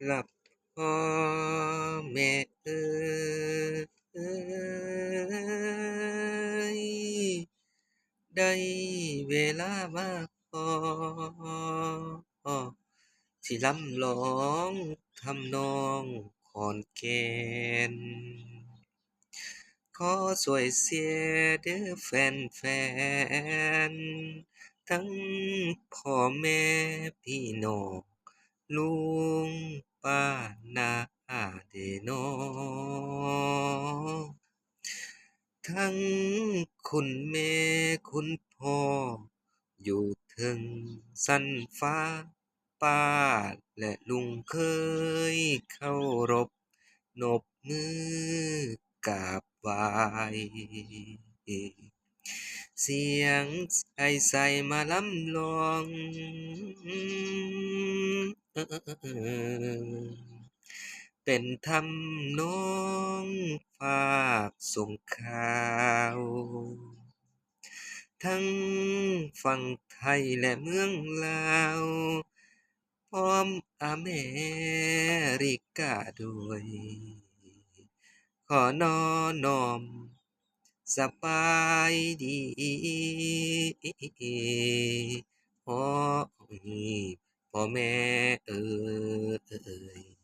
หลับพ่อแม่เอ๋ยได้เวลามาขอสิรำร้องทำนองขอนแก่นขอช่วยเสียเด้อแฟนๆทั้งพ่อแม่พี่น้อง ลุงป้าน้าเด้อน้อทั้งคุณแม่คุณพ่ออยู่ถึงสันฟ้าป้าและลุงเคยเคารพนบมือกราบไหว้เสียงใสมาลำลองเป็นทำนองฝากส่งข่าวทั้งฝั่งไทยและเมืองลาวพร้อมเมริกาด้วยขอนอน้อมสบายดีพ่อพ่อแม่เอ่ย